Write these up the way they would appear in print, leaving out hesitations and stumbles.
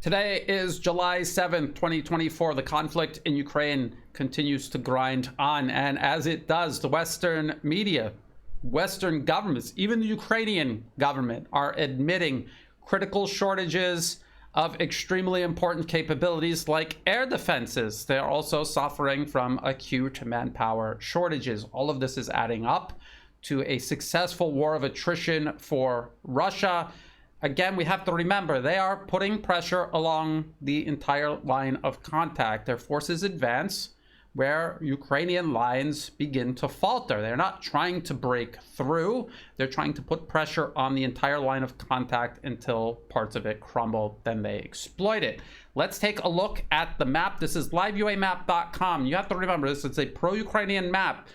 Today is July 7th, 2024. The conflict in Ukraine continues to grind on. And as it does, the Western media, Western governments, even the Ukrainian government are admitting critical shortages of extremely important capabilities like air defenses. They are also suffering from acute manpower shortages. All of this is adding up to a successful war of attrition for Russia. Again, we have to remember, they are putting pressure along the entire line of contact. Their forces advance where Ukrainian lines begin to falter. They're not trying to break through. They're trying to put pressure on the entire line of contact until parts of it crumble, then they exploit it. Let's take a look at the map. This is liveuamap.com. You have to remember, this is a pro-Ukrainian map.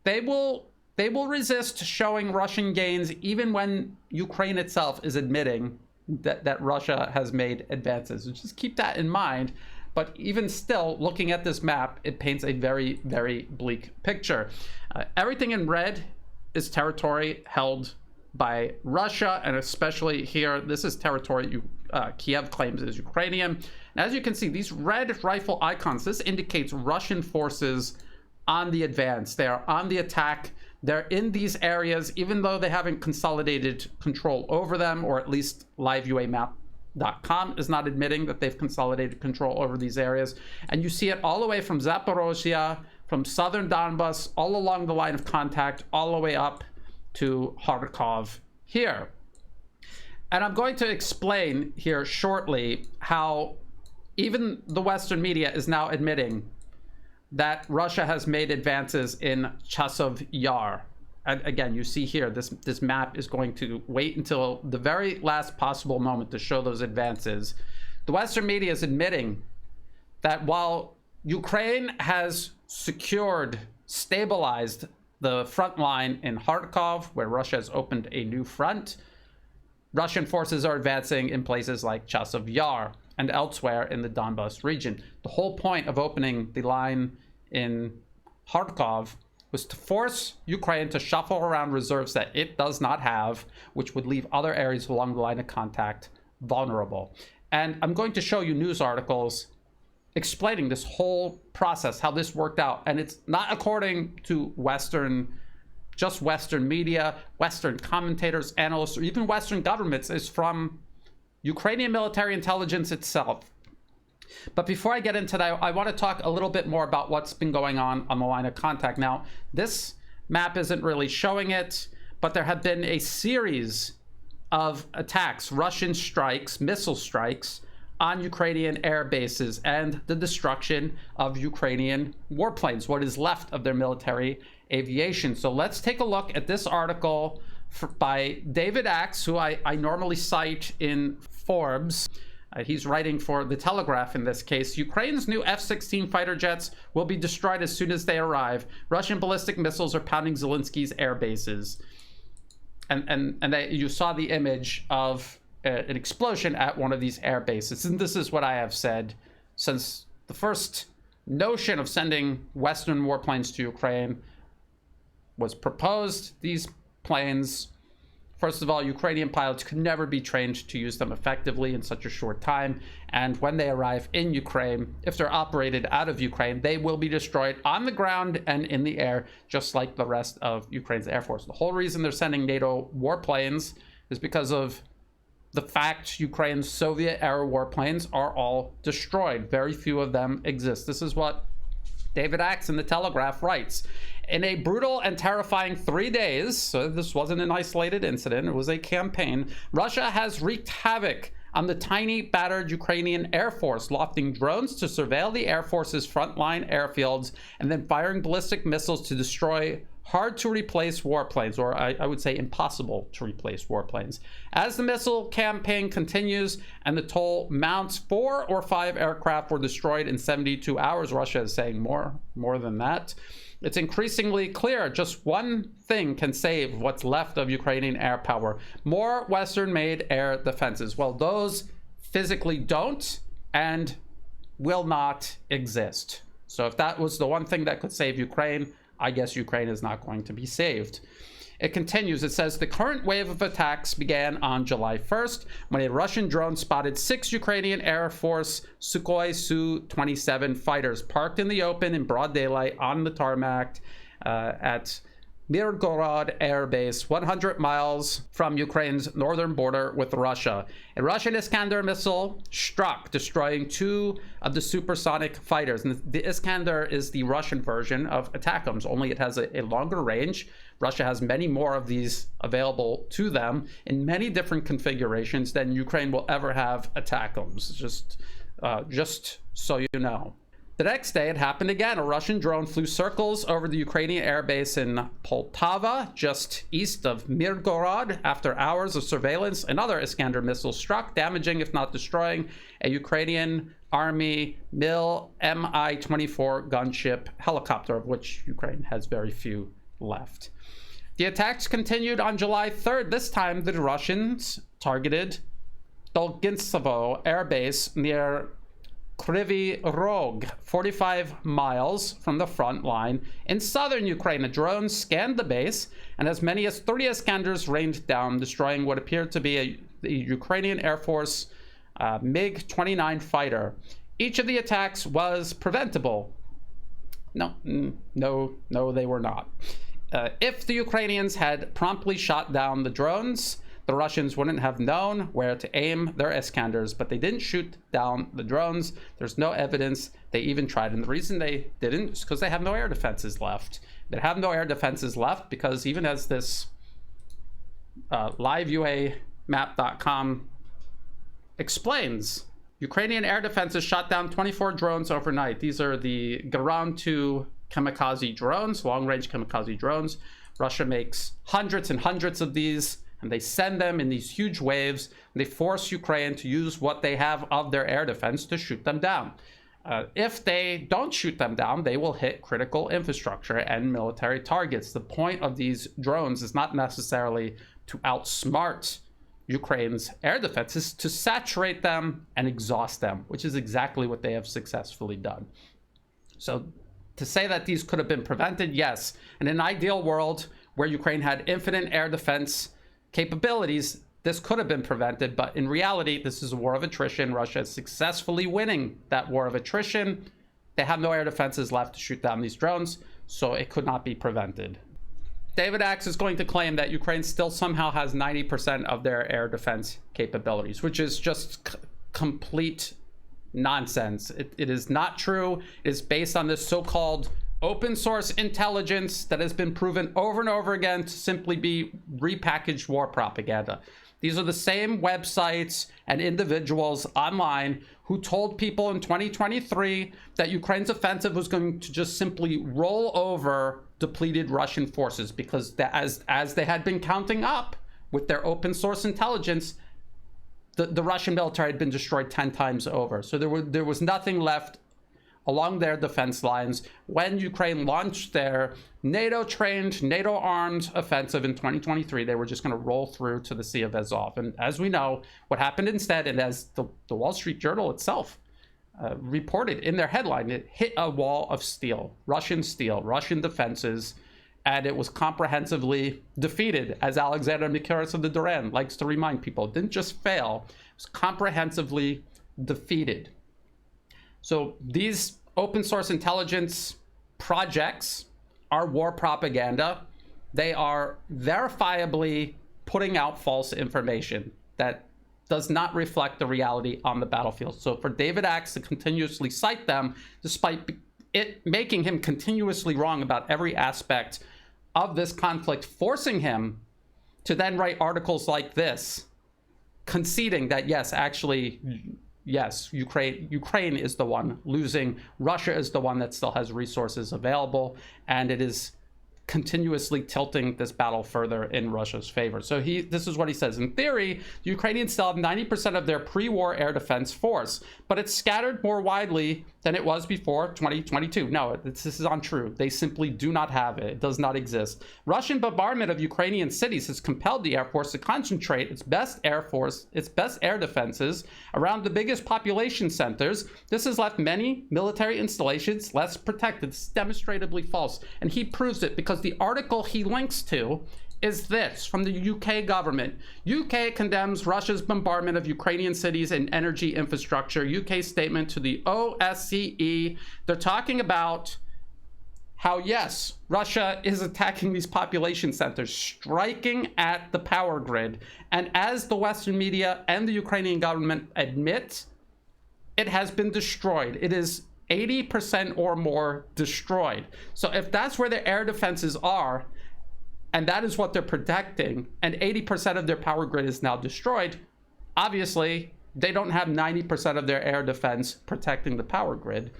They will resist showing Russian gains even when Ukraine itself is admitting that Russia has made advances. So just keep that in mind. But even still, looking at this map, it paints a very, very bleak picture. Everything in red is territory held by Russia, and especially here, this is territory Kiev claims is Ukrainian. And as you can see, these red rifle icons, this indicates Russian forces on the advance. They are on the attack. They're in these areas, even though they haven't consolidated control over them, or at least liveuamap.com is not admitting that they've consolidated control over these areas. And you see it all the way from Zaporozhye, from southern Donbas, all along the line of contact, all the way up to Kharkov here. And I'm going to explain here shortly how even the Western media is now admitting that Russia has made advances in Chasov Yar. And again, you see here, this map is going to wait until the very last possible moment to show those advances. The Western media is admitting that while Ukraine has secured, stabilized the front line in Kharkov, where Russia has opened a new front, Russian forces are advancing in places like Chasov Yar and elsewhere in the Donbas region. The whole point of opening the line in Kharkov was to force Ukraine to shuffle around reserves that it does not have, which would leave other areas along the line of contact vulnerable. And I'm going to show you news articles explaining this whole process, how this worked out. And it's not according to just Western media, Western commentators, analysts, or even Western governments. It's from Ukrainian military intelligence itself. But before I get into that, I want to talk a little bit more about what's been going on the line of contact. Now, this map isn't really showing it, but there have been a series of attacks, Russian strikes, missile strikes on Ukrainian air bases, and the destruction of Ukrainian warplanes, what is left of their military aviation. So let's take a look at this article by David Axe, who I normally cite in Forbes. He's writing for The Telegraph in this case. Ukraine's new F-16 fighter jets will be destroyed as soon as they arrive. Russian ballistic missiles are pounding Zelensky's air bases. And you saw the image of an explosion at one of these air bases. And this is what I have said since the first notion of sending Western warplanes to Ukraine was proposed. These planes, first of all, Ukrainian pilots could never be trained to use them effectively in such a short time. And when they arrive in Ukraine, if they're operated out of Ukraine, they will be destroyed on the ground and in the air, just like the rest of Ukraine's Air Force. The whole reason they're sending NATO warplanes is because of the fact Ukraine's Soviet-era warplanes are all destroyed. Very few of them exist. This is what David Axe in The Telegraph writes. In a brutal and terrifying 3 days, so this wasn't an isolated incident, it was a campaign, Russia has wreaked havoc on the tiny, battered Ukrainian Air Force, lofting drones to surveil the Air Force's frontline airfields and then firing ballistic missiles to destroy hard-to-replace warplanes, or I would say impossible-to-replace warplanes. As the missile campaign continues and the toll mounts, 4 or 5 aircraft were destroyed in 72 hours. Russia is saying more than that. It's increasingly clear just one thing can save what's left of Ukrainian air power: more Western-made air defenses. Well, those physically don't and will not exist. So if that was the one thing that could save Ukraine, I guess Ukraine is not going to be saved. It continues. It says the current wave of attacks began on July 1st when a Russian drone spotted 6 Ukrainian Air Force Sukhoi Su-27 fighters parked in the open in broad daylight on the tarmac at Mirgorod Air Base, 100 miles from Ukraine's northern border with Russia. A Russian Iskander missile struck, destroying 2 of the supersonic fighters. And the Iskander is the Russian version of ATACMS, only it has a longer range. Russia has many more of these available to them in many different configurations than Ukraine will ever have ATACMS, just so you know. The next day, it happened again. A Russian drone flew circles over the Ukrainian airbase in Poltava, just east of Mirgorod. After hours of surveillance, another Iskander missile struck, damaging, if not destroying, a Ukrainian Army MiL Mi-24 gunship helicopter, of which Ukraine has very few left. The attacks continued on July 3rd. This time, the Russians targeted Dolginskovo Air Base near Kryvyi Rog, 45 miles from the front line in southern Ukraine. A drone scanned the base, and as many as 30 Iskanders rained down, destroying what appeared to be a Ukrainian Air Force MiG-29 fighter. Each of the attacks was preventable. No, they were not. If the Ukrainians had promptly shot down the drones, the Russians wouldn't have known where to aim their Iskanders, but they didn't shoot down the drones. There's no evidence they even tried. And the reason they didn't is because they have no air defenses left. They have no air defenses left because even as this liveuamap.com explains, Ukrainian air defenses shot down 24 drones overnight. These are the Garan 2 kamikaze drones, long-range kamikaze drones. Russia makes hundreds and hundreds of these, and they send them in these huge waves, and they force Ukraine to use what they have of their air defense to shoot them down. If they don't shoot them down, they will hit critical infrastructure and military targets. The point of these drones is not necessarily to outsmart Ukraine's air defense, is to saturate them and exhaust them, which is exactly what they have successfully done. So to say that these could have been prevented, yes. In an ideal world where Ukraine had infinite air defense capabilities, this could have been prevented, but in reality, this is a war of attrition. Russia is successfully winning that war of attrition. They have no air defenses left to shoot down these drones, so it could not be prevented. David Axe is going to claim that Ukraine still somehow has 90% of their air defense capabilities, which is just complete nonsense. It is not true. It is based on this so-called open source intelligence that has been proven over and over again to simply be repackaged war propaganda. These are the same websites and individuals online who told people in 2023 that Ukraine's offensive was going to just simply roll over depleted Russian forces, because as they had been counting up with their open source intelligence, the Russian military had been destroyed 10 times over. So there was nothing left along their defense lines when Ukraine launched their NATO-trained, NATO-armed offensive in 2023. They were just going to roll through to the Sea of Azov. And as we know, what happened instead, and as the Wall Street Journal itself reported in their headline, it hit a wall of steel, Russian defenses, and it was comprehensively defeated, as Alexander Mikaris of the Duran likes to remind people. It didn't just fail, it was comprehensively defeated. So these open source intelligence projects are war propaganda. They are verifiably putting out false information that does not reflect the reality on the battlefield. So for David Axe to continuously cite them, despite it making him continuously wrong about every aspect of this conflict, forcing him to then write articles like this, conceding that yes, actually, yes, Ukraine is the one losing. Russia is the one that still has resources available, and it is continuously tilting this battle further in Russia's favor. So this is what he says. In theory, the Ukrainians still have 90% of their pre-war air defense force, but it's scattered more widely than it was before 2022. No, this is untrue. They simply do not have it. It does not exist. Russian bombardment of Ukrainian cities has compelled the Air Force to concentrate its best air defenses around the biggest population centers. This has left many military installations less protected. It's demonstrably false. And he proves it because the article he links to is this from the UK government. UK condemns Russia's bombardment of Ukrainian cities and energy infrastructure. UK statement to the OSCE. They're talking about how, yes, Russia is attacking these population centers, striking at the power grid. And as the Western media and the Ukrainian government admit, it has been destroyed. It is 80% or more destroyed. So if that's where their air defenses are, and that is what they're protecting, and 80% of their power grid is now destroyed, obviously they don't have 90% of their air defense protecting the power grid.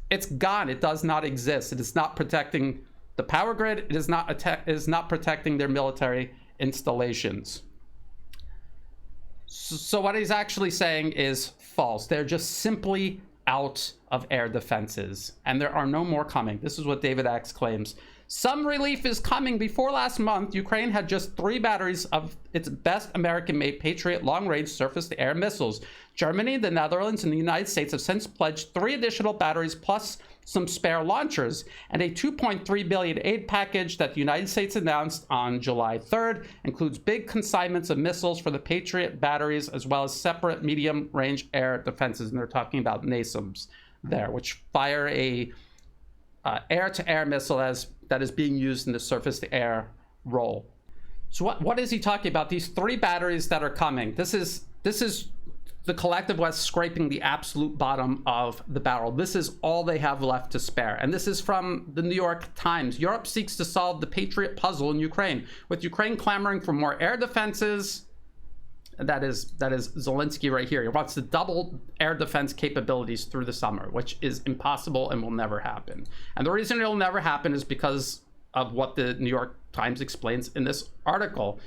It's gone. It does not exist. It is not protecting the power grid. It is not protecting their military installations. So what he's actually saying is false. They're just simply out of air defenses, and there are no more coming. This is what David X claims. Some relief is coming. Before last month, Ukraine had just 3 batteries of its best American-made Patriot long-range surface-to-air missiles. Germany, the Netherlands, and the United States have since pledged 3 additional batteries plus some spare launchers, and a $2.3 billion aid package that the United States announced on July 3rd includes big consignments of missiles for the Patriot batteries, as well as separate medium-range air defenses. And they're talking about NASAMS there, which fire a air-to-air missile that is being used in the surface-to-air role. So what is he talking about? These 3 batteries that are coming. This is the collective West scraping the absolute bottom of the barrel. This is all they have left to spare. And this is from the New York Times. Europe seeks to solve the Patriot puzzle in Ukraine, with Ukraine clamoring for more air defenses. That is Zelensky right here. He wants to double air defense capabilities through the summer, which is impossible and will never happen. And the reason it'll never happen is because of what the New York Times explains in this article.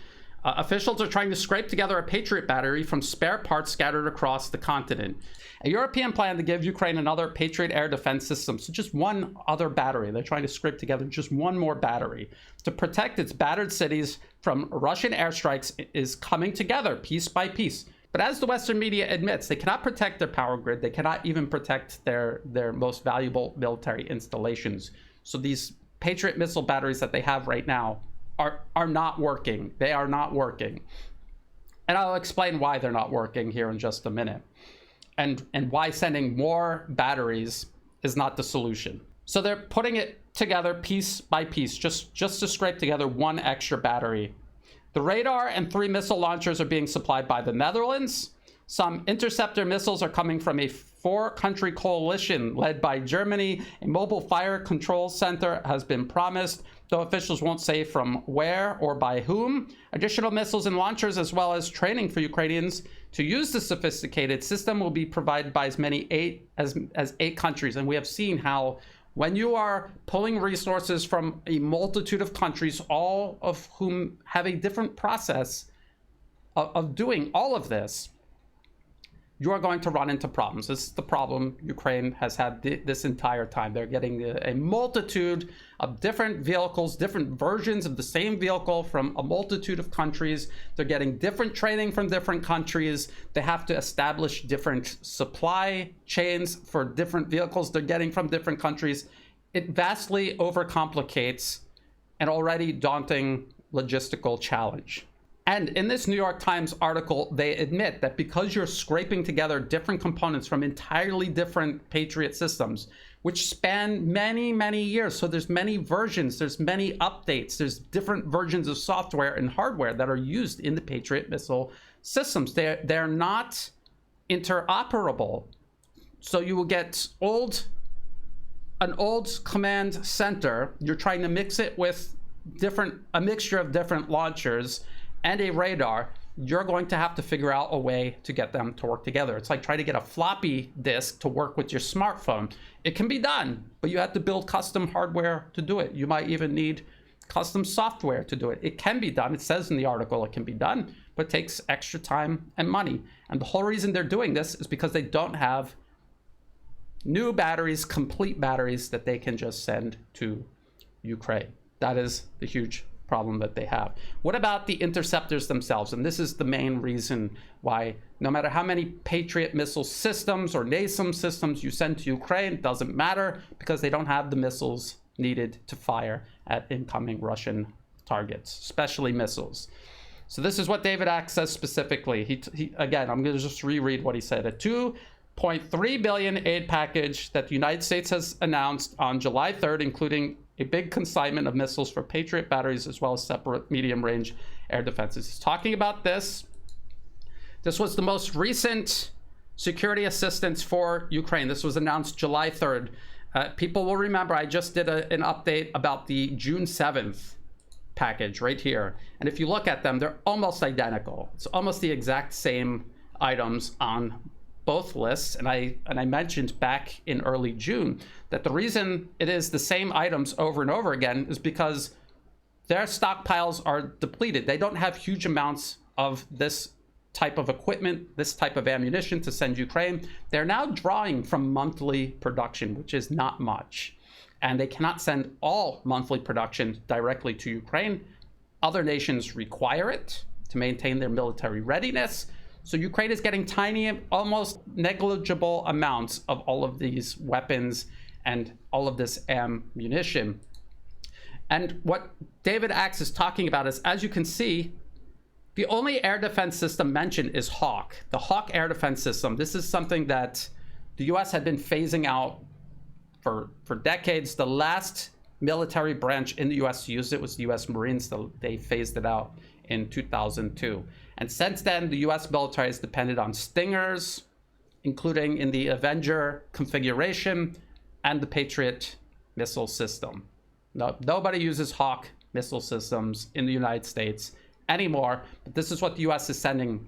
Officials are trying to scrape together a Patriot battery from spare parts scattered across the continent. A European plan to give Ukraine another Patriot air defense system, so just one other battery. They're trying to scrape together just one more battery to protect its battered cities from Russian airstrikes is coming together piece by piece. But as the Western media admits, they cannot protect their power grid. They cannot even protect their most valuable military installations. So these Patriot missile batteries that they have right now are not working. They are not working. And I'll explain why they're not working here in just a minute. And why sending more batteries is not the solution. So they're putting it together piece by piece, just to scrape together one extra battery. The radar and 3 missile launchers are being supplied by the Netherlands. Some Interceptor missiles are coming from a 4-country coalition led by Germany. A mobile fire control center has been promised, though officials won't say from where or by whom. Additional missiles and launchers, as well as training for Ukrainians to use the sophisticated system, will be provided by as many as 8 countries. And we have seen how when you are pulling resources from a multitude of countries, all of whom have a different process of doing all of this, you are going to run into problems. This is the problem Ukraine has had this entire time. They're getting a multitude of different vehicles, different versions of the same vehicle from a multitude of countries. They're getting different training from different countries. They have to establish different supply chains for different vehicles they're getting from different countries. It vastly overcomplicates an already daunting logistical challenge. And in this New York Times article, they admit that because you're scraping together different components from entirely different Patriot systems, which span many, many years. So there's many versions, there's many updates, there's different versions of software and hardware that are used in the Patriot missile systems. They're not interoperable. So you will get an old command center. You're trying to mix it with a mixture of different launchers and a radar. You're going to have to figure out a way to get them to work together. It's like trying to get a floppy disk to work with your smartphone. It can be done, but you have to build custom hardware to do it. You might even need custom software to do it. It can be done. It says in the article it can be done, but it takes extra time and money. And the whole reason they're doing this is because they don't have new batteries, complete batteries that they can just send to Ukraine. That is the huge problem that they have. What about the interceptors themselves? And this is the main reason why no matter how many Patriot missile systems or NASAMS systems you send to Ukraine, it doesn't matter, because they don't have the missiles needed to fire at incoming Russian targets, especially missiles. So this is what David Axe says specifically. He again, I'm going to just reread what he said. A $2.3 billion aid package that the United States has announced on July 3rd, including a big consignment of missiles for Patriot batteries, as well as separate medium-range air defenses. He's talking about this. This was the most recent security assistance for Ukraine. This was announced July 3rd. People will remember I just did an update about the June 7th package right here. And if you look at them, they're almost identical. It's almost the exact same items on both lists. And I mentioned back in early June that the reason it is the same items over and over again is because their stockpiles are depleted. They don't have huge amounts of this type of equipment, this type of ammunition to send Ukraine. They're now drawing from monthly production, which is not much. And they cannot send all monthly production directly to Ukraine. Other nations require it to maintain their military readiness. So Ukraine is getting tiny, almost negligible amounts of all of these weapons and all of this ammunition. And what David Axe is talking about is, as you can see, the only air defense system mentioned is Hawk, the Hawk air defense system. This is something that the US had been phasing out for decades. The last military branch in the US to use it was the US Marines. They phased it out in 2002. And since then, the US military has depended on Stingers, including in the Avenger configuration, and the Patriot missile system. No, nobody uses Hawk missile systems in the United States anymore, but this is what the US is sending,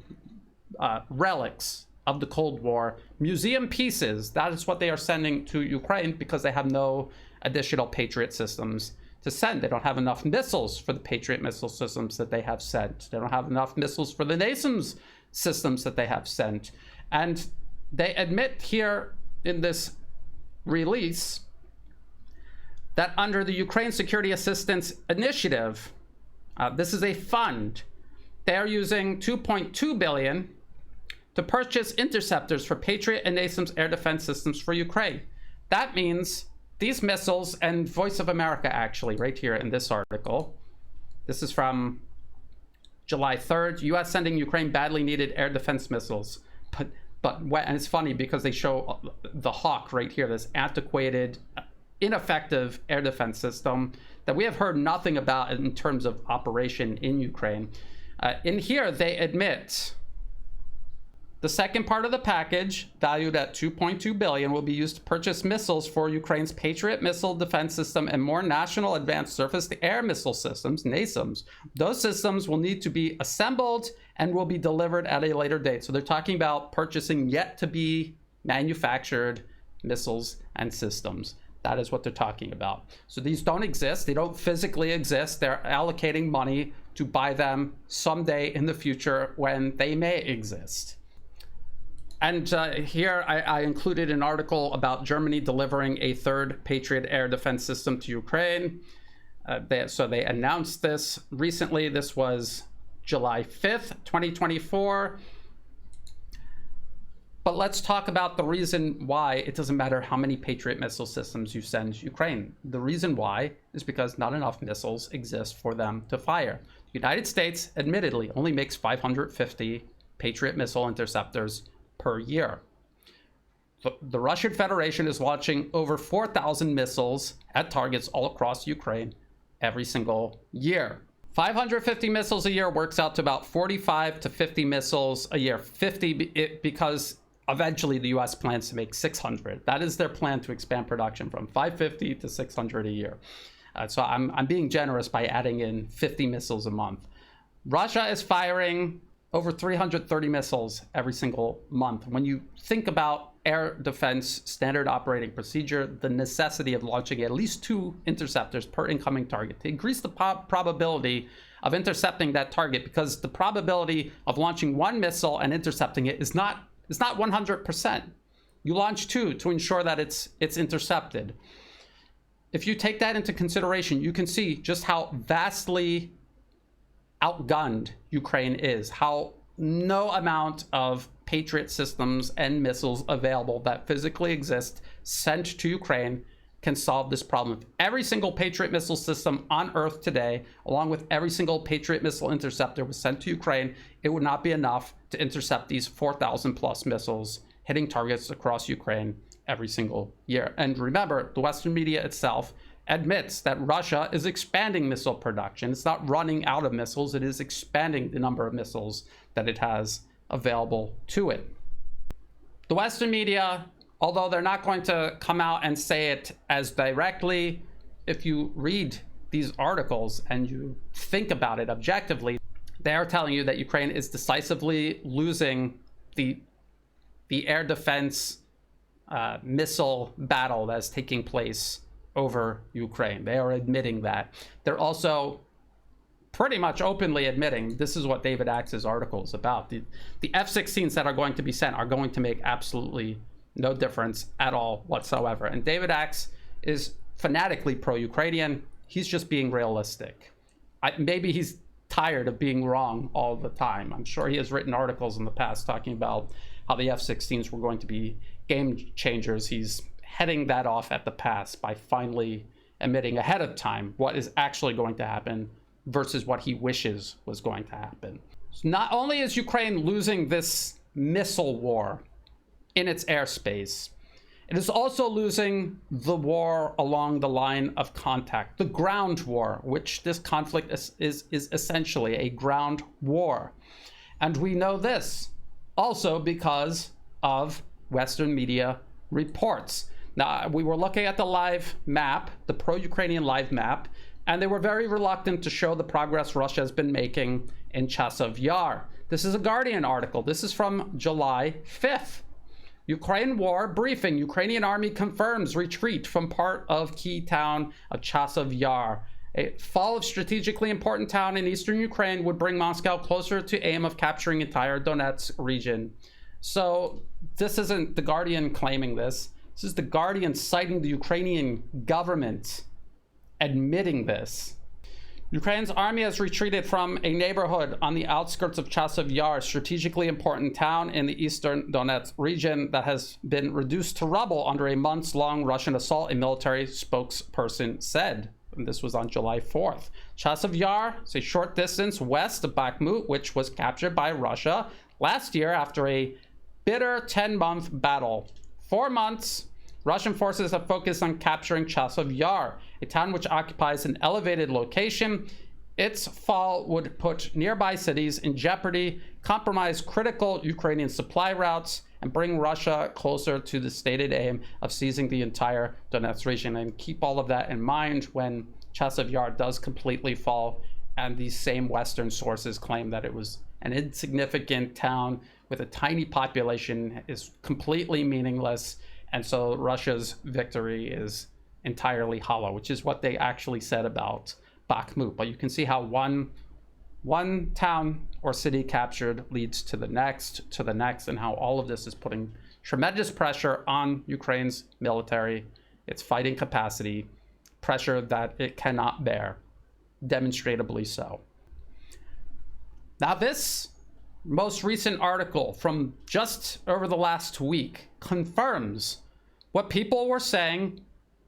relics of the Cold War, museum pieces. That is what they are sending to Ukraine because they have no additional Patriot systems to send. They don't have enough missiles for the Patriot missile systems that they have sent. They don't have enough missiles for the NASAMS systems that they have sent. And they admit here in this release that under the Ukraine Security Assistance Initiative, this is a fund, they're using $2.2 billion to purchase interceptors for Patriot and NASAMS air defense systems for Ukraine. That means these missiles, and Voice of America actually, right here in this article, this is from July 3rd, US sending Ukraine badly needed air defense missiles. And it's funny because they show the Hawk right here, this antiquated, ineffective air defense system that we have heard nothing about in terms of operation in Ukraine. In here, they admit the second part of the package, valued at $2.2 billion, will be used to purchase missiles for Ukraine's Patriot missile defense system and more national advanced surface-to-air missile systems, NASAMS. Those systems will need to be assembled and will be delivered at a later date. So they're talking about purchasing yet-to-be manufactured missiles and systems. That is what they're talking about. So these don't exist. They don't physically exist. They're allocating money to buy them someday in the future when they may exist. And here I included an article about Germany delivering a third Patriot air defense system to Ukraine. So they announced this recently. This was July 5th, 2024. But let's talk about the reason why it doesn't matter how many Patriot missile systems you send to Ukraine. The reason why is because not enough missiles exist for them to fire. The United States, admittedly, only makes 550 Patriot missile interceptors per year. The Russian Federation is launching over 4,000 missiles at targets all across Ukraine every single year. 550 missiles a year works out to about 45 to 50 missiles a year. 50 because eventually the US plans to make 600. That is their plan to expand production from 550 to 600 a year. So I'm being generous by adding in 50 missiles a month. Russia is firing over 330 missiles every single month. When you think about air defense standard operating procedure, the necessity of launching at least 2 interceptors per incoming target to increase the probability of intercepting that target, because the probability of launching 1 missile and intercepting it is not 100%. You launch 2 to ensure that it's intercepted. If you take that into consideration, you can see just how vastly outgunned Ukraine is, how no amount of Patriot systems and missiles available that physically exist sent to Ukraine can solve this problem. If every single Patriot missile system on Earth today, along with every single Patriot missile interceptor, was sent to Ukraine, it would not be enough to intercept these 4,000 plus missiles hitting targets across Ukraine every single year. And remember, the Western media itself admits that Russia is expanding missile production. It's not running out of missiles, it is expanding the number of missiles that it has available to it. The Western media, although they're not going to come out and say it as directly, if you read these articles and you think about it objectively, they are telling you that Ukraine is decisively losing the air defense missile battle that's taking place over Ukraine. They are admitting that. They're also pretty much openly admitting, this is what David Axe's article is about. The F-16s that are going to be sent are going to make absolutely no difference at all whatsoever. And David Axe is fanatically pro-Ukrainian. He's just being realistic. Maybe he's tired of being wrong all the time. I'm sure he has written articles in the past talking about how the F-16s were going to be game changers. He's heading that off at the pass by finally admitting ahead of time what is actually going to happen versus what he wishes was going to happen. So not only is Ukraine losing this missile war in its airspace, it is also losing the war along the line of contact, the ground war, which this conflict is essentially a ground war. And we know this also because of Western media reports. Now, we were looking at the live map, the pro-Ukrainian live map, and they were very reluctant to show the progress Russia has been making in Chasov Yar. This is a Guardian article. This is from July 5th. Ukraine war briefing. Ukrainian army confirms retreat from part of key town of Chasov Yar. A fall of strategically important town in eastern Ukraine would bring Moscow closer to aim of capturing entire Donetsk region. So this isn't the Guardian claiming this. This is the Guardian citing the Ukrainian government admitting this. Ukraine's army has retreated from a neighborhood on the outskirts of Chasiv Yar, strategically important town in the eastern Donetsk region that has been reduced to rubble under a months-long Russian assault, a military spokesperson said. And this was on July 4th. Chasiv Yar is a short distance west of Bakhmut, which was captured by Russia last year after a bitter 10-month battle. 4 months, Russian forces have focused on capturing Chasiv Yar, a town which occupies an elevated location. Its fall would put nearby cities in jeopardy, compromise critical Ukrainian supply routes, and bring Russia closer to the stated aim of seizing the entire Donetsk region. And keep all of that in mind when Chasiv Yar does completely fall, and these same Western sources claim that it was an insignificant town with a tiny population, is completely meaningless. And so Russia's victory is entirely hollow, which is what they actually said about Bakhmut. But you can see how one town or city captured leads to the next, and how all of this is putting tremendous pressure on Ukraine's military, its fighting capacity, pressure that it cannot bear, demonstrably so. Now, this most recent article from just over the last week confirms what people were saying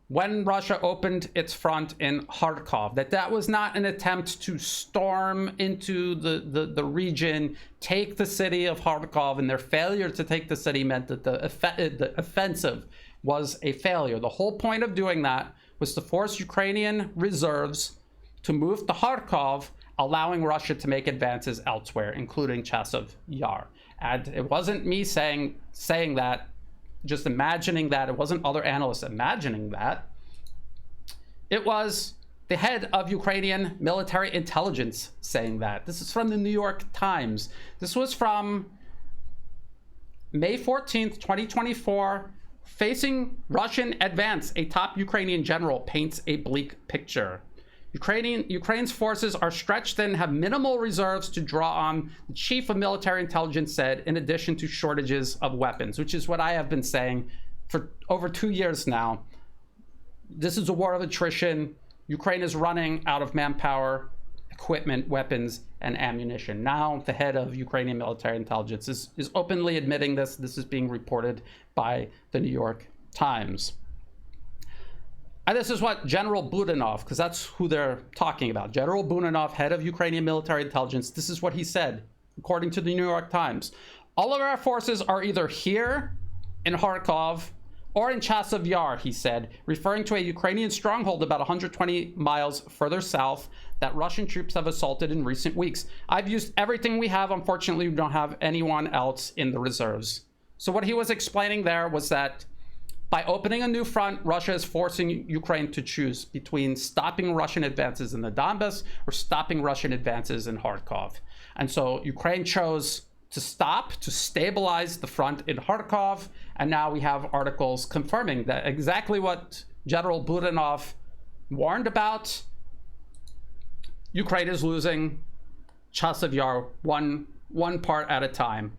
when Russia opened its front in Kharkov, that was not an attempt to storm into the region, take the city of Kharkov, and their failure to take the city meant that the offensive was a failure. The whole point of doing that was to force Ukrainian reserves to move to Kharkov, allowing Russia to make advances elsewhere, including Chasiv Yar. And it wasn't me saying that, just imagining that. It wasn't other analysts imagining that. It was the head of Ukrainian military intelligence saying that. This is from the New York Times. This was from May 14th, 2024. Facing Russian advance, a top Ukrainian general paints a bleak picture. Ukraine's forces are stretched thin, have minimal reserves to draw on, the chief of military intelligence said, in addition to shortages of weapons, which is what I have been saying for over 2 years now. This is a war of attrition. Ukraine is running out of manpower, equipment, weapons, and ammunition. Now the head of Ukrainian military intelligence is openly admitting this. This is being reported by the New York Times. And this is what General Budanov, because that's who they're talking about. General Budanov, head of Ukrainian military intelligence, this is what he said, according to the New York Times. All of our forces are either here in Kharkov or in Chasov Yar, he said, referring to a Ukrainian stronghold about 120 miles further south that Russian troops have assaulted in recent weeks. I've used everything we have. Unfortunately, we don't have anyone else in the reserves. So what he was explaining there was that by opening a new front, Russia is forcing Ukraine to choose between stopping Russian advances in the Donbass or stopping Russian advances in Kharkov. And so Ukraine chose to stop, to stabilize the front in Kharkov. And now we have articles confirming that exactly what General Budanov warned about. Ukraine is losing Chasiv Yar one part at a time.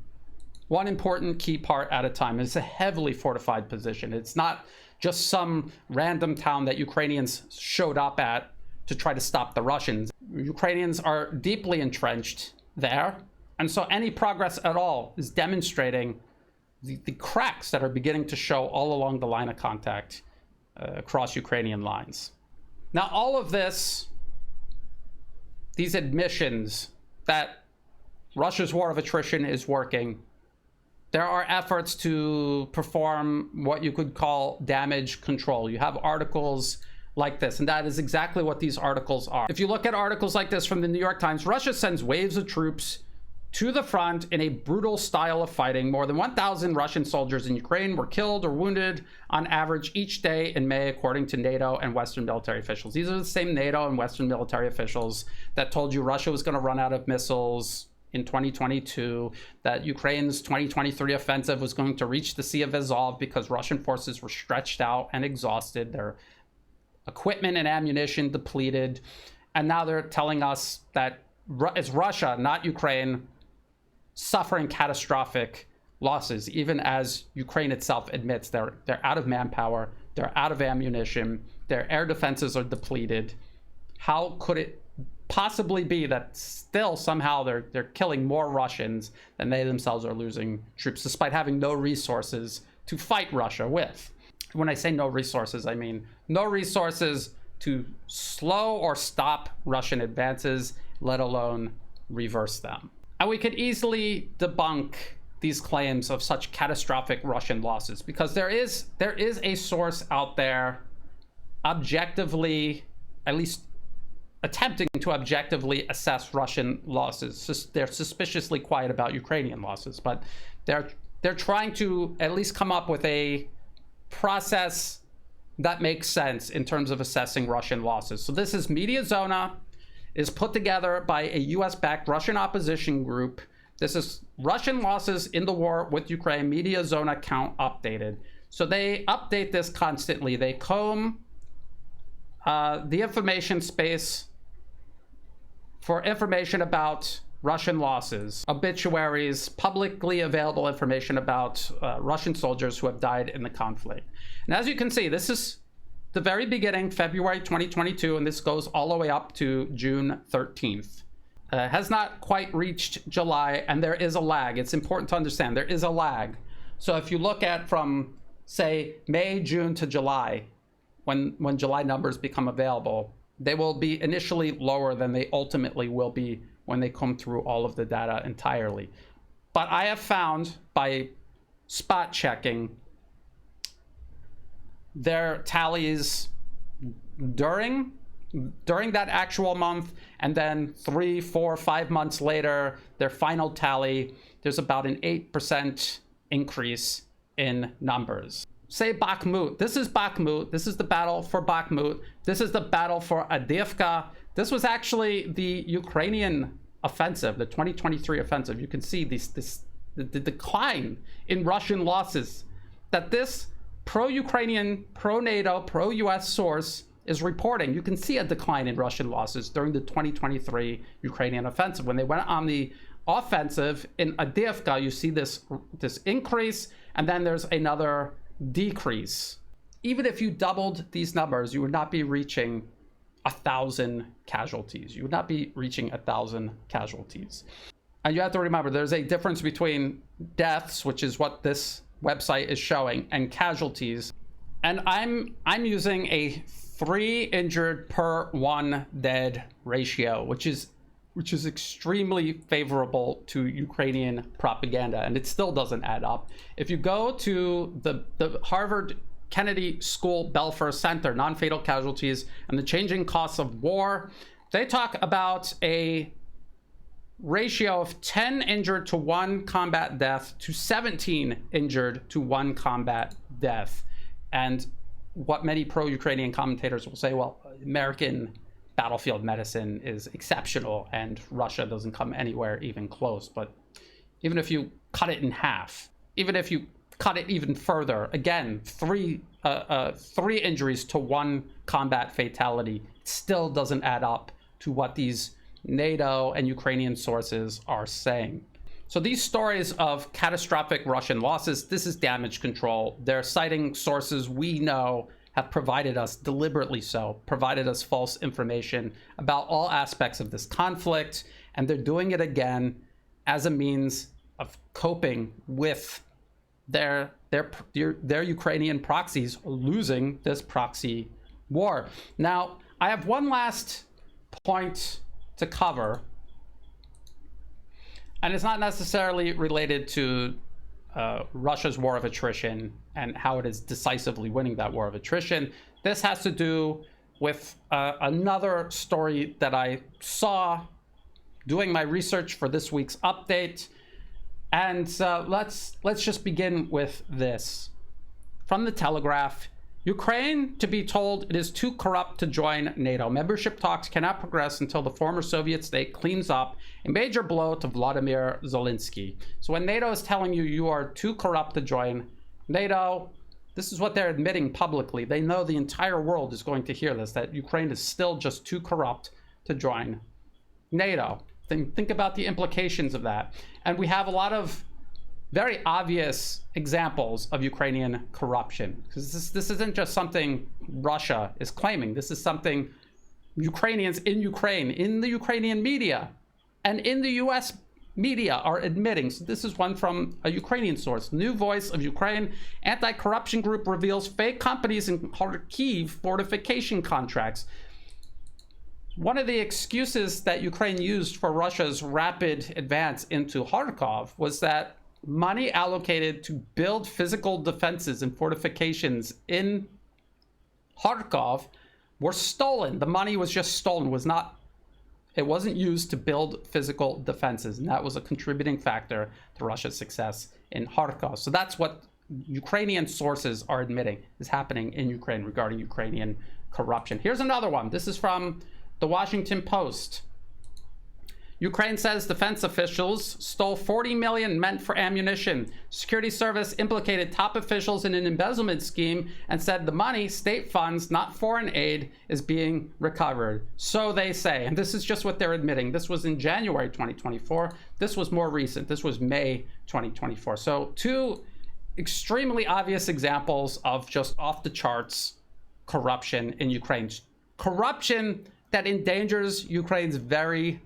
One important key part at a time. It's a heavily fortified position. It's not just some random town that Ukrainians showed up at to try to stop the Russians. Ukrainians are deeply entrenched there. And so any progress at all is demonstrating the cracks that are beginning to show all along the line of contact across Ukrainian lines. Now, all of this, these admissions that Russia's war of attrition is working, there are efforts to perform what you could call damage control. You have articles like this, and that is exactly what these articles are. If you look at articles like this from the New York Times, Russia sends waves of troops to the front in a brutal style of fighting. More than 1,000 Russian soldiers in Ukraine were killed or wounded on average each day in May, according to NATO and Western military officials. These are the same NATO and Western military officials that told you Russia was going to run out of missiles in 2022, that Ukraine's 2023 offensive was going to reach the Sea of Azov because Russian forces were stretched out and exhausted, their equipment and ammunition depleted. And now they're telling us that it's Russia, not Ukraine, suffering catastrophic losses, even as Ukraine itself admits they're out of manpower, they're out of ammunition, their air defenses are depleted. How could it possibly be that still somehow they're killing more Russians than they themselves are losing troops, despite having no resources to fight Russia with? When I say no resources, I mean no resources to slow or stop Russian advances, let alone reverse them. And we could easily debunk these claims of such catastrophic Russian losses, because there is a source out there objectively, at least attempting to objectively assess Russian losses. They're suspiciously quiet about Ukrainian losses, but they're trying to at least come up with a process that makes sense in terms of assessing Russian losses. So this is Media Zona, is put together by a US-backed Russian opposition group. This is Russian losses in the war with Ukraine, Media Zona count updated. So they update this constantly. They comb the information space for information about Russian losses, obituaries, publicly available information about Russian soldiers who have died in the conflict. And as you can see, this is the very beginning, February 2022, and this goes all the way up to June 13th. Has not quite reached July, and there is a lag. It's important to understand there is a lag. So if you look at from, say, May, June to July, when July numbers become available, they will be initially lower than they ultimately will be when they come through all of the data entirely. But I have found by spot checking their tallies during that actual month, and then 3, 4, 5 months later, their final tally, there's about an 8% increase in numbers. Say Bakhmut. This is Bakhmut. This is the battle for Bakhmut. This is the battle for Avdiivka. This was actually the Ukrainian offensive, the 2023 offensive. You can see the decline in Russian losses that this pro-Ukrainian, pro-NATO, pro-US source is reporting. You can see a decline in Russian losses during the 2023 Ukrainian offensive. When they went on the offensive in Avdiivka, you see this increase, and then there's another decrease. Even if you doubled these numbers, you would not be reaching 1,000 casualties. You would not be reaching 1,000 casualties. And you have to remember, there's a difference between deaths, which is what this website is showing, and casualties. And I'm using a 3 injured per 1 dead ratio, which is extremely favorable to Ukrainian propaganda, and it still doesn't add up. If you go to the Harvard Kennedy School Belfer Center, non-fatal casualties and the changing costs of war, they talk about a ratio of 10 injured to 1 combat death to 17 injured to 1 combat death. And what many pro-Ukrainian commentators will say, well, American battlefield medicine is exceptional and Russia doesn't come anywhere even close. But even if you cut it in half, even if you cut it even further, again, three injuries to 1 combat fatality still doesn't add up to what these NATO and Ukrainian sources are saying. So these stories of catastrophic Russian losses, this is damage control. They're citing sources we know have provided us, deliberately so, provided us false information about all aspects of this conflict, and they're doing it again as a means of coping with their Ukrainian proxies losing this proxy war. Now, I have one last point to cover, and it's not necessarily related to Russia's war of attrition and how it is decisively winning that war of attrition. This has to do with another story that I saw doing my research for this week's update. And let's just begin with this. From the Telegraph: Ukraine to be told it is too corrupt to join NATO. Membership talks cannot progress until the former Soviet state cleans up. A major blow to Vladimir Zelensky. So when NATO is telling you you are too corrupt to join NATO, this is what they're admitting publicly. They know the entire world is going to hear this, that Ukraine is still just too corrupt to join NATO. Think about the implications of that. And we have a lot of very obvious examples of Ukrainian corruption, because this isn't just something Russia is claiming. This is something Ukrainians in Ukraine, in the Ukrainian media, and in the US media are admitting. So this is one from a Ukrainian source. New Voice of Ukraine: anti-corruption group reveals fake companies in Kharkov fortification contracts. One of the excuses that Ukraine used for Russia's rapid advance into Kharkov was that money allocated to build physical defenses and fortifications in Kharkov were stolen. The money was just stolen. It wasn't used to build physical defenses, and that was a contributing factor to Russia's success in Kharkov. So that's what Ukrainian sources are admitting is happening in Ukraine regarding Ukrainian corruption. Here's another one. This is from the Washington Post. Ukraine says defense officials stole 40 million meant for ammunition. Security service implicated top officials in an embezzlement scheme and said the money, state funds, not foreign aid, is being recovered. So they say. And this is just what they're admitting. This was in January 2024. This was more recent. This was May 2024. So 2 extremely obvious examples of just off the charts corruption in Ukraine. Corruption that endangers Ukraine's very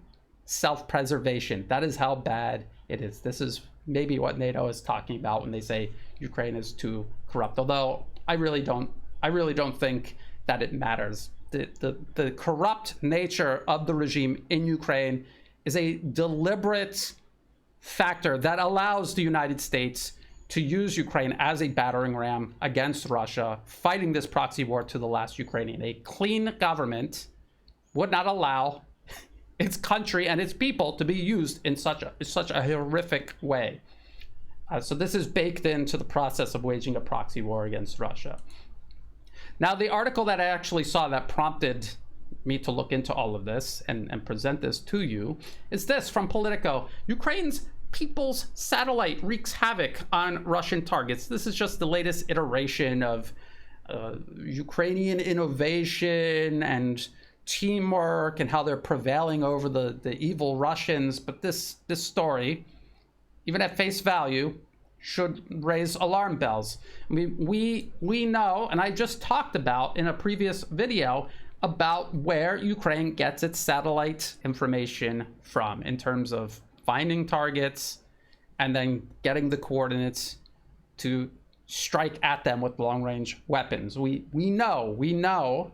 self-preservation. That is how bad it is. This is maybe what NATO is talking about when they say Ukraine is too corrupt. Although I really don't think that it matters. The corrupt nature of the regime in Ukraine is a deliberate factor that allows the United States to use Ukraine as a battering ram against Russia, fighting this proxy war to the last Ukrainian. A clean government would not allow its country and its people to be used in such a horrific way. So this is baked into the process of waging a proxy war against Russia. Now, the article that I actually saw that prompted me to look into all of this and present this to you is this from Politico. Ukraine's People's Satellite wreaks havoc on Russian targets. This is just the latest iteration of Ukrainian innovation and teamwork and how they're prevailing over the evil Russians. But this story, even at face value, should raise alarm bells. I mean, we know, and I just talked about in a previous video about where Ukraine gets its satellite information from in terms of finding targets and then getting the coordinates to strike at them with long-range weapons. We know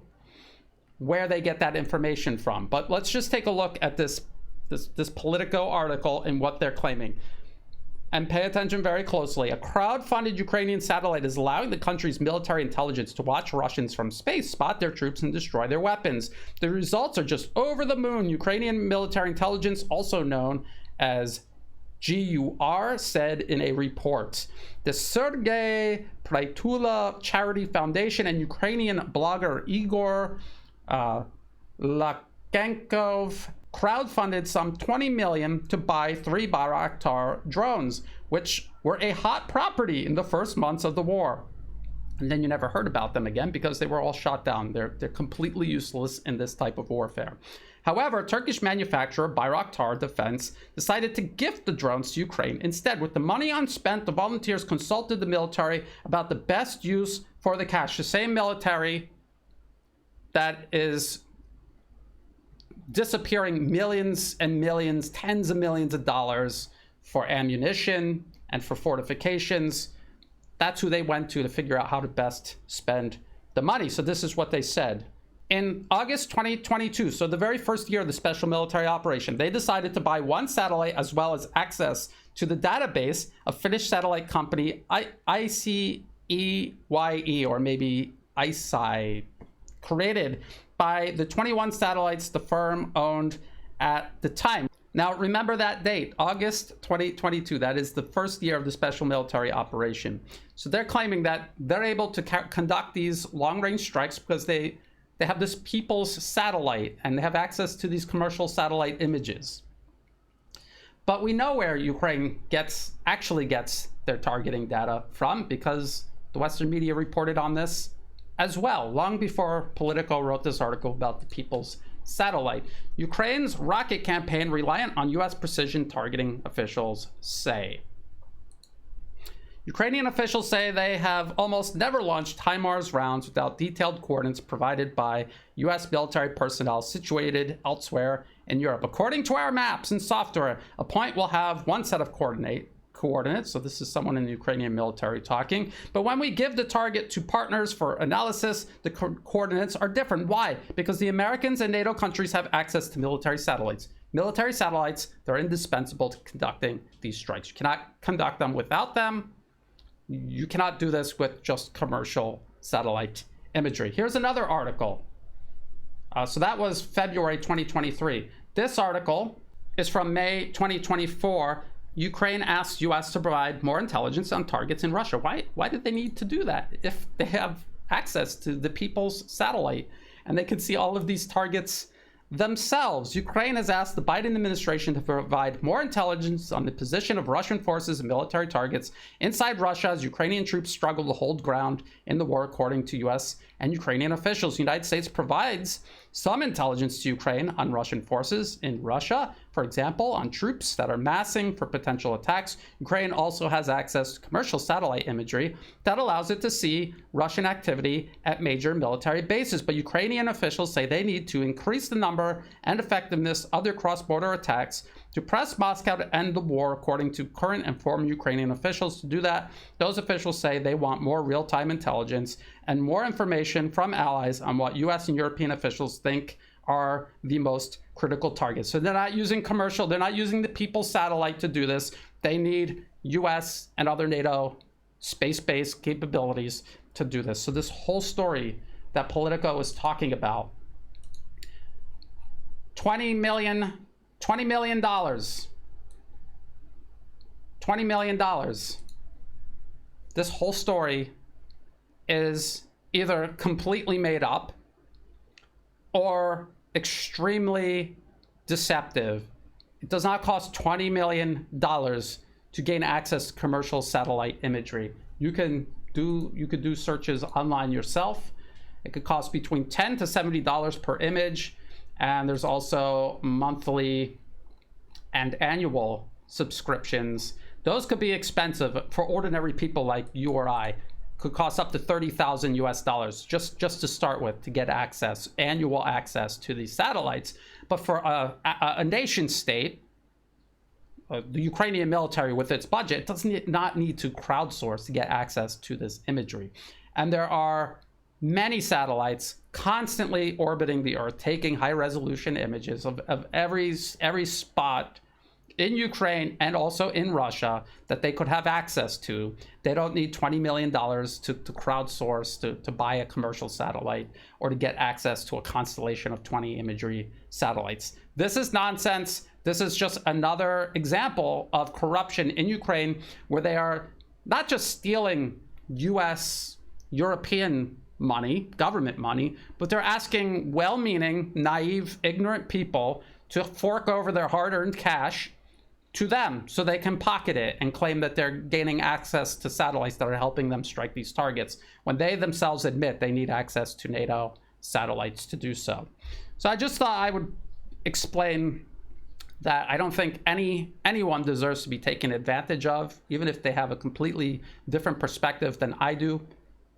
where they get that information from. But let's just take a look at this Politico article and what they're claiming. And pay attention very closely. A crowd-funded Ukrainian satellite is allowing the country's military intelligence to watch Russians from space, spot their troops, and destroy their weapons. The results are just over the moon. Ukrainian military intelligence, also known as GUR, said in a report. The Sergei Prytula Charity Foundation and Ukrainian blogger Igor Lakenkov crowdfunded some 20 million to buy 3 Bayraktar drones, which were a hot property in the first months of the war. And then you never heard about them again because they were all shot down. They're completely useless in this type of warfare. However, Turkish manufacturer Bayraktar Defense decided to gift the drones to Ukraine. Instead, with the money unspent, the volunteers consulted the military about the best use for the cash. The same military that is disappearing millions and millions, tens of millions of dollars for ammunition and for fortifications. That's who they went to figure out how to best spend the money. So this is what they said. In August 2022, so the very first year of the special military operation, they decided to buy 1 satellite as well as access to the database of Finnish satellite company ICEYE, or maybe ICEYE, created by the 21 satellites the firm owned at the time. Now, remember that date, August 2022. That is the first year of the special military operation. So they're claiming that they're able to conduct these long-range strikes because they have this people's satellite and they have access to these commercial satellite images. But we know where Ukraine actually gets their targeting data from, because the Western media reported on this as well, long before Politico wrote this article about the people's satellite. Ukraine's rocket campaign reliant on US precision targeting, officials say. Ukrainian officials say they have almost never launched HIMARS rounds without detailed coordinates provided by US military personnel situated elsewhere in Europe. According to our maps and software, a point will have one set of coordinates. So this is someone in the Ukrainian military talking. But when we give the target to partners for analysis, the coordinates are different. Why? Because the Americans and NATO countries have access to military satellites. Military satellites, they're indispensable to conducting these strikes. You cannot conduct them without them. You cannot do this with just commercial satellite imagery. Here's another article. So that was February 2023. This article is from May 2024. Ukraine asked US to provide more intelligence on targets in Russia. Why did they need to do that if they have access to the people's satellite and they can see all of these targets themselves? Ukraine has asked the Biden administration to provide more intelligence on the position of Russian forces and military targets inside Russia as Ukrainian troops struggle to hold ground in the war, according to US and Ukrainian officials. The United States provides some intelligence to Ukraine on Russian forces in Russia, for example, on troops that are massing for potential attacks. Ukraine also has access to commercial satellite imagery that allows it to see Russian activity at major military bases. But Ukrainian officials say they need to increase the number and effectiveness of their cross-border attacks to press Moscow to end the war, according to current and former Ukrainian officials. To do that, those officials say they want more real-time intelligence and more information from allies on what US and European officials think are the most critical targets. So they're not using commercial, they're not using the people's satellite to do this. They need US and other NATO space-based capabilities to do this. So this whole story that Politico is talking about, $20 million. This whole story is either completely made up or extremely deceptive. It does not cost $20 million to gain access to commercial satellite imagery. You could do searches online yourself. It could cost between $10 to $70 per image. And there's also monthly and annual subscriptions. Those could be expensive for ordinary people like you or I. Could cost up to $30,000 US just to start with, to get access, annual access to these satellites. But for a nation state, the Ukrainian military with its budget does not need to crowdsource to get access to this imagery. And there are many satellites constantly orbiting the Earth, taking high-resolution images of every spot in Ukraine and also in Russia that they could have access to. They don't need $20 million to crowdsource, to buy a commercial satellite or to get access to a constellation of 20 imagery satellites. This is nonsense. This is just another example of corruption in Ukraine, where they are not just stealing US, European money, government money, but they're asking well-meaning, naive, ignorant people to fork over their hard-earned cash to them so they can pocket it and claim that they're gaining access to satellites that are helping them strike these targets, when they themselves admit they need access to NATO satellites to do so. So I just thought I would explain that I don't think anyone deserves to be taken advantage of, even if they have a completely different perspective than I do,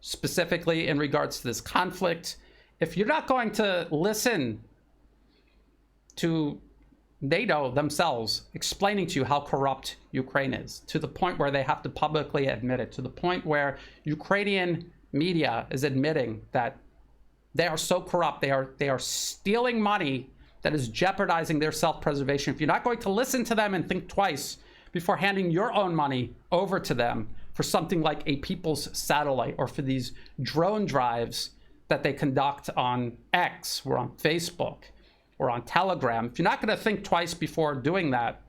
specifically in regards to this conflict. If you're not going to listen to NATO themselves explaining to you how corrupt Ukraine is, to the point where they have to publicly admit it, to the point where Ukrainian media is admitting that they are so corrupt, they are stealing money that is jeopardizing their self-preservation. If you're not going to listen to them and think twice before handing your own money over to them for something like a people's satellite, or for these drone drives that they conduct on X or on Facebook or on Telegram, if you're not going to think twice before doing that,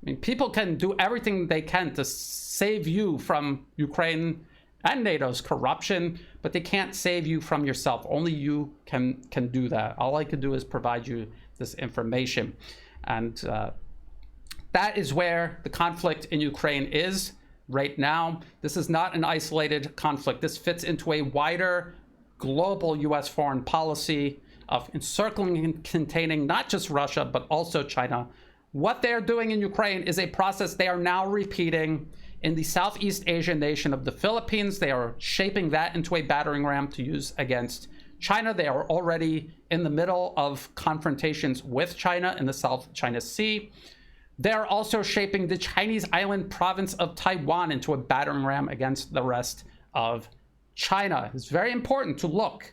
I mean, people can do everything they can to save you from Ukraine and NATO's corruption, but they can't save you from yourself. Only you can do that. All I can do is provide you this information. And that is where the conflict in Ukraine is right now. This is not an isolated conflict. This fits into a wider global US foreign policy of encircling and containing not just Russia, but also China. What they're doing in Ukraine is a process they are now repeating in the Southeast Asian nation of the Philippines. They are shaping that into a battering ram to use against China. They are already in the middle of confrontations with China in the South China Sea. They're also shaping the Chinese island province of Taiwan into a battering ram against the rest of China. It's very important to look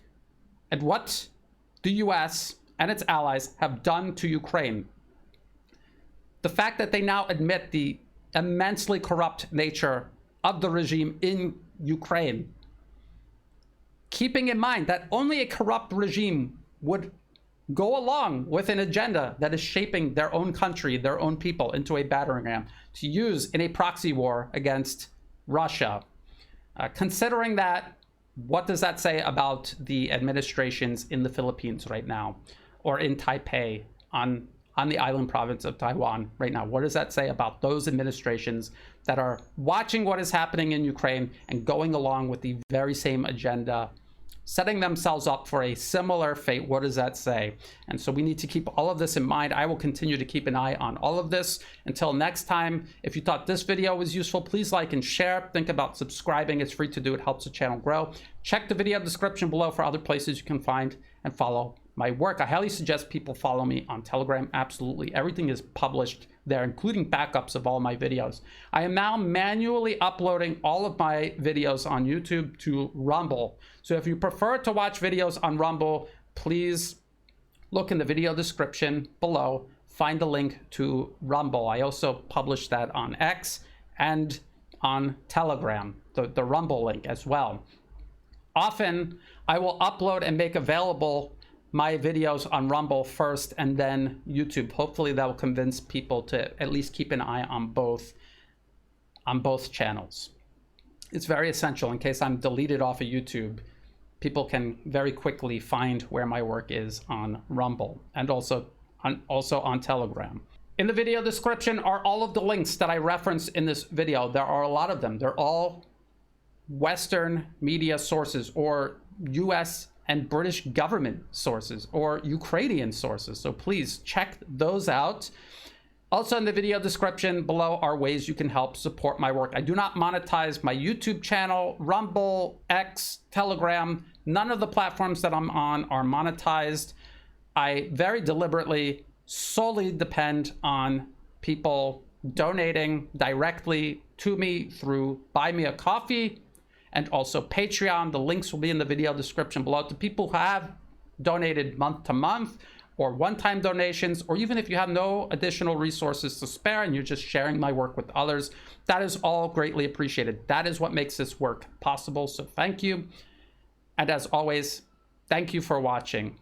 at what the US and its allies have done to Ukraine. The fact that they now admit the immensely corrupt nature of the regime in Ukraine, keeping in mind that only a corrupt regime would go along with an agenda that is shaping their own country, their own people, into a battering ram to use in a proxy war against Russia. Considering that, what does that say about the administrations in the Philippines right now, or in Taipei on the island province of Taiwan right now? What does that say about those administrations that are watching what is happening in Ukraine and going along with the very same agenda, setting themselves up for a similar fate? What does that say? And so we need to keep all of this in mind. I will continue to keep an eye on all of this. Until next time, if you thought this video was useful, please like and share. Think about subscribing. It's free to do. It helps the channel grow. Check the video description below for other places you can find and follow my work. I highly suggest people follow me on Telegram. Absolutely. Everything is published there, including backups of all my videos. I am now manually uploading all of my videos on YouTube to Rumble. So if you prefer to watch videos on Rumble, please look in the video description below. Find the link to Rumble. I also publish that on X and on Telegram, the Rumble link as well. Often I will upload and make available my videos on Rumble first and then YouTube. Hopefully that will convince people to at least keep an eye on both channels. It's very essential in case I'm deleted off of YouTube. People can very quickly find where my work is on Rumble and also on Telegram. In the video description are all of the links that I referenced in this video. There are a lot of them. They're all Western media sources, or US and British government sources, or Ukrainian sources. So please check those out. Also in the video description below are ways you can help support my work. I do not monetize my YouTube channel, Rumble, X, Telegram. None of the platforms that I'm on are monetized. I very deliberately solely depend on people donating directly to me through Buy Me a Coffee and also Patreon. The links will be in the video description below. To people who have donated month to month or one-time donations, or even if you have no additional resources to spare and you're just sharing my work with others, that is all greatly appreciated. That is what makes this work possible. So thank you. And as always, thank you for watching.